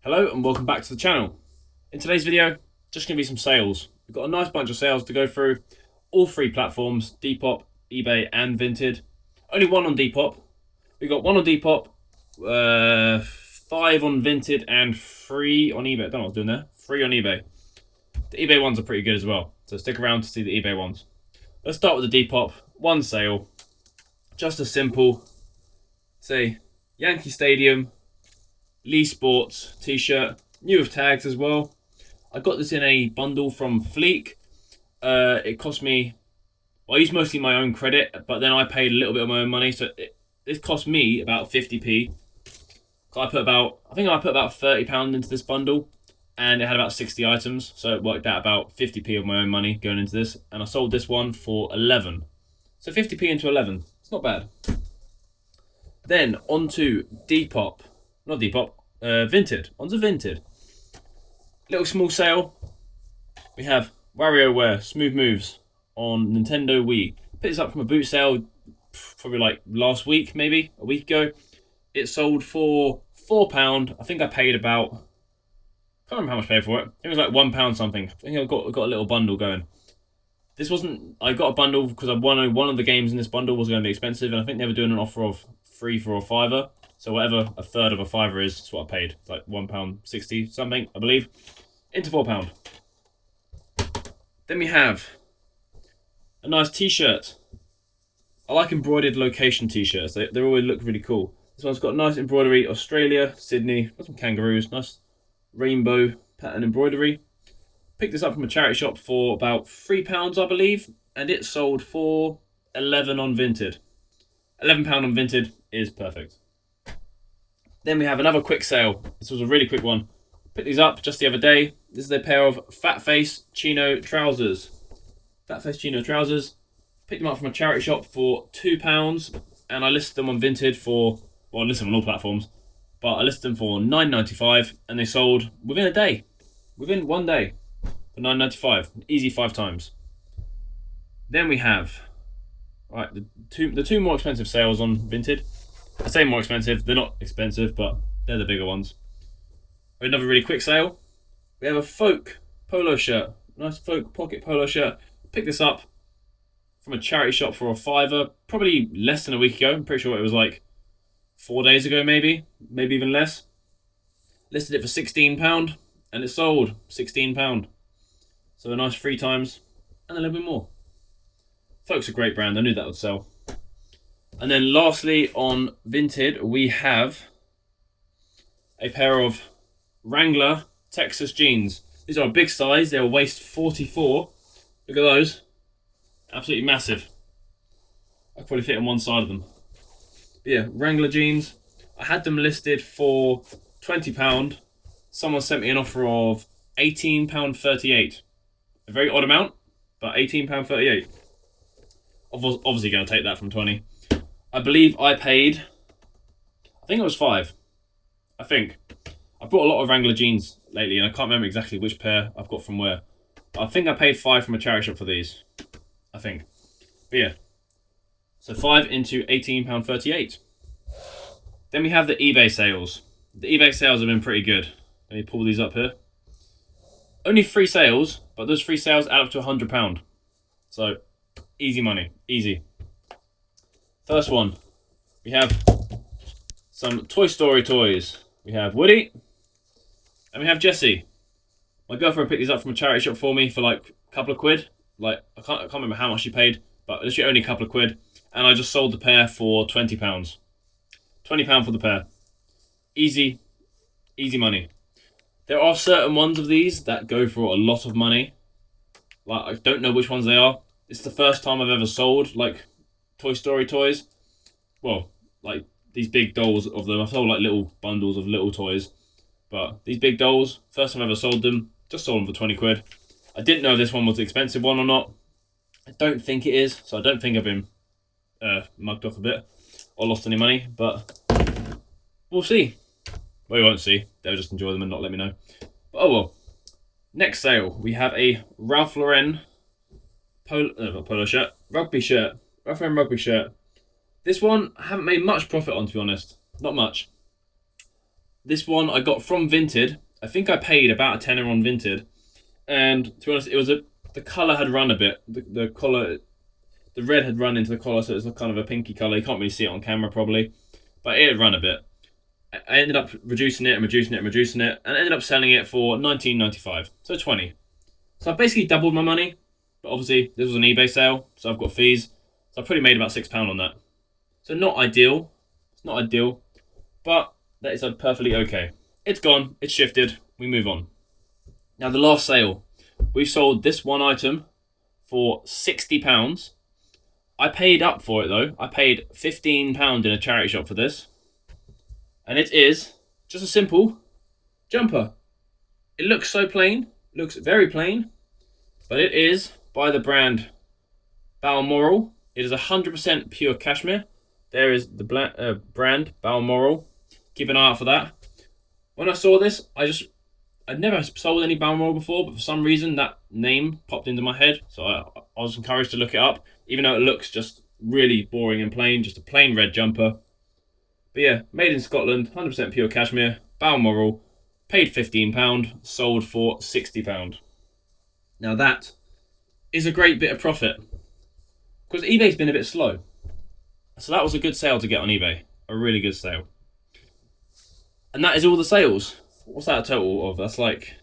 Hello and welcome back to the channel. In today's video, just going to be some sales. We've got a nice bunch of sales to go through. All three platforms, Depop, eBay and Vinted. Only one on Depop. We've got one on Depop, 5 on Vinted and 3 on eBay. I don't know what I was doing there. 3 on eBay. The eBay ones are pretty good as well, so stick around to see the eBay ones. Let's start with the Depop. One sale. Just a simple, say, Yankee Stadium Lee Sports t-shirt, new with tags as well. I got this in a bundle from Fleek. It cost me, well, I used mostly my own credit, but then I paid a little bit of my own money, so it cost me about 50p. I think I put about £30 into this bundle, and it had about 60 items, so it worked out about 50p of my own money going into this, and I sold this one for 11. So 50p into 11, it's not bad. Then onto Depop. Not Depop, Vinted. Onto Vinted. Little small sale. We have WarioWare Smooth Moves on Nintendo Wii. Picked this up from a boot sale probably like last week, maybe a week ago. It sold for £4. I think I paid about, I can't remember how much I paid for it. I think it was like £1 something. I think I got a little bundle going. This wasn't, I got a bundle because one of the games in this bundle was going to be expensive, and I think they were doing an offer of 3 for a fiver. So whatever a third of a fiver is, that's what I paid. It's like £1.60 something, I believe, into £4. Then we have a nice t-shirt. I like embroidered location t-shirts. They always look really cool. This one's got nice embroidery, Australia, Sydney, got some kangaroos, nice rainbow pattern embroidery. Picked this up from a charity shop for about £3, I believe, and it sold for 11 on Vinted. £11 on Vinted is perfect. Then we have another quick sale. This was a really quick one. Picked these up just the other day. This is a pair of Fat Face Chino trousers. Fat Face Chino trousers. Picked them up from a charity shop for £2, and I listed them on Vinted for, well, I listed them on all platforms, but I listed them for £9.95, and they sold within a day. Within one day. For £9.95. Easy 5 times. Then we have, right, the two more expensive sales on Vinted. I say more expensive, they're not expensive, but they're the bigger ones. Another really quick sale. We have a folk polo shirt. Nice folk pocket polo shirt. Picked this up from a charity shop for a fiver, probably less than a week ago. I'm pretty sure it was like 4 days ago, maybe even less. Listed it for £16, and it sold £16. So a nice 3 times, and a little bit more. Folk's a great brand, I knew that would sell. And then lastly on Vinted, we have a pair of Wrangler Texas jeans. These are a big size, they're waist 44. Look at those. Absolutely massive. I could probably fit on one side of them. But yeah, Wrangler jeans. I had them listed for £20. Someone sent me an offer of £18.38. A very odd amount, but £18.38. Obviously going to take that from 20. I believe I paid, I think it was 5. I think. I bought a lot of Wrangler jeans lately, and I can't remember exactly which pair I've got from where. But I think I paid 5 from a charity shop for these. I think. But yeah. So 5 into £18.38. Then we have the eBay sales. The eBay sales have been pretty good. Let me pull these up here. Only 3 sales, but those 3 sales add up to £100. So, easy money. Easy. First one, we have some Toy Story toys. We have Woody, and we have Jessie. My girlfriend picked these up from a charity shop for me for like a couple of quid. Like, I can't remember how much she paid, but literally only a couple of quid. And I just sold the pair for £20. £20 for the pair. Easy money. There are certain ones of these that go for a lot of money. Like, I don't know which ones they are. It's the first time I've ever sold, like, Toy Story toys. Well, like, these big dolls of them. I've sold, like, little bundles of little toys. But these big dolls, first time I ever sold them, just sold them for 20 quid. I didn't know if this one was the expensive one or not. I don't think it is, so I don't think I've been mugged off a bit or lost any money, but we'll see. Well, we won't see. They'll just enjoy them and not let me know. But oh well. Next sale, we have a Ralph Lauren polo shirt, rugby shirt. Ralph Lauren rugby shirt. This one I haven't made much profit on, to be honest. Not much. This one I got from Vinted. I think I paid about a tenner on Vinted, and to be honest, the color had run a bit. The collar, the red had run into the collar, so it was kind of a pinky color. You can't really see it on camera probably, but it had run a bit. I ended up reducing it and reducing it and reducing it, and ended up selling it for $19.95, so 20. So I basically doubled my money, but obviously this was an eBay sale, so I've got fees. So I probably made about £6 on that. So not ideal. It's not ideal, but that is perfectly okay. It's gone. It's shifted. We move on. Now the last sale, we sold this one item for £60. I paid up for it though. I paid £15 in a charity shop for this. And it is just a simple jumper. It looks so plain. Looks very plain. But it is by the brand Balmoral. It is 100% pure cashmere. There is the brand Balmoral. Keep an eye out for that. When I saw this, I'd never sold any Balmoral before, but for some reason that name popped into my head. So I was encouraged to look it up, even though it looks just really boring and plain, just a plain red jumper. But yeah, made in Scotland, 100% pure cashmere, Balmoral, paid £15, sold for £60. Now that is a great bit of profit, because eBay's been a bit slow. So that was a good sale to get on eBay, a really good sale. And that is all the sales. What's that a total of? That's like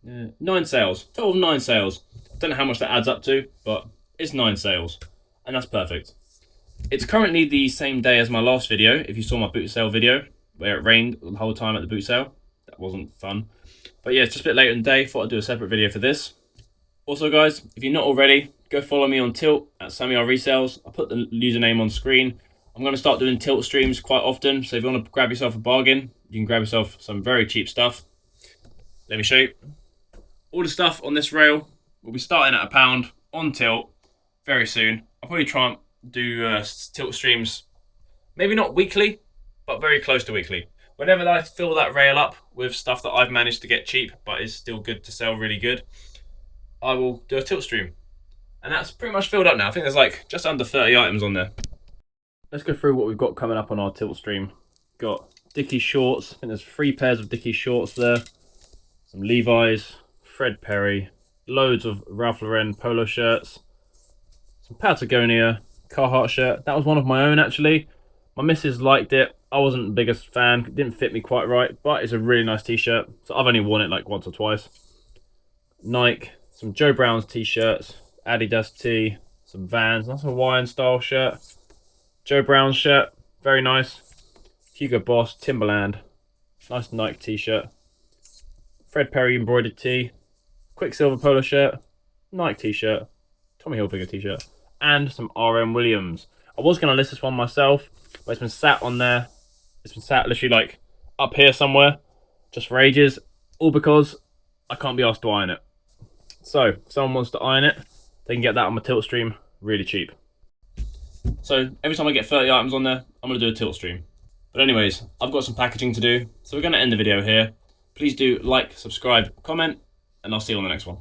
9 sales. Total of 9 sales. Don't know how much that adds up to, but it's 9 sales. And that's perfect. It's currently the same day as my last video. If you saw my boot sale video, where it rained the whole time at the boot sale. That wasn't fun. But yeah, it's just a bit later in the day. Thought I'd do a separate video for this. Also guys, if you're not already, go follow me on Tilt at SammyR Resales. I'll put the username on screen. I'm going to start doing Tilt streams quite often. So if you want to grab yourself a bargain, you can grab yourself some very cheap stuff. Let me show you. All the stuff on this rail will be starting at £1 on Tilt very soon. I'll probably try and do Tilt streams, maybe not weekly, but very close to weekly. Whenever I fill that rail up with stuff that I've managed to get cheap, but is still good to sell really good, I will do a Tilt stream. And that's pretty much filled up now. I think there's like just under 30 items on there. Let's go through what we've got coming up on our Tilt stream. Got Dickies shorts. I think there's 3 pairs of Dickies shorts there. Some Levi's, Fred Perry, loads of Ralph Lauren polo shirts, some Patagonia, Carhartt shirt. That was one of my own actually. My missus liked it. I wasn't the biggest fan. It didn't fit me quite right, but it's a really nice t-shirt. So I've only worn it like once or twice. Nike, some Joe Brown's t-shirts, Adidas tee, some Vans. That's a Hawaiian style shirt. Joe Brown's shirt, very nice. Hugo Boss, Timberland, nice Nike t-shirt. Fred Perry embroidered tee, Quicksilver polo shirt, Nike t-shirt, Tommy Hilfiger t-shirt, and some RM Williams. I was going to list this one myself, but it's been sat on there. It's been sat literally like up here somewhere, just for ages, all because I can't be asked to iron it. So, if someone wants to iron it, they can get that on my Tilt stream really cheap. So, every time I get 30 items on there, I'm going to do a Tilt stream. But anyways, I've got some packaging to do, so we're going to end the video here. Please do like, subscribe, comment, and I'll see you on the next one.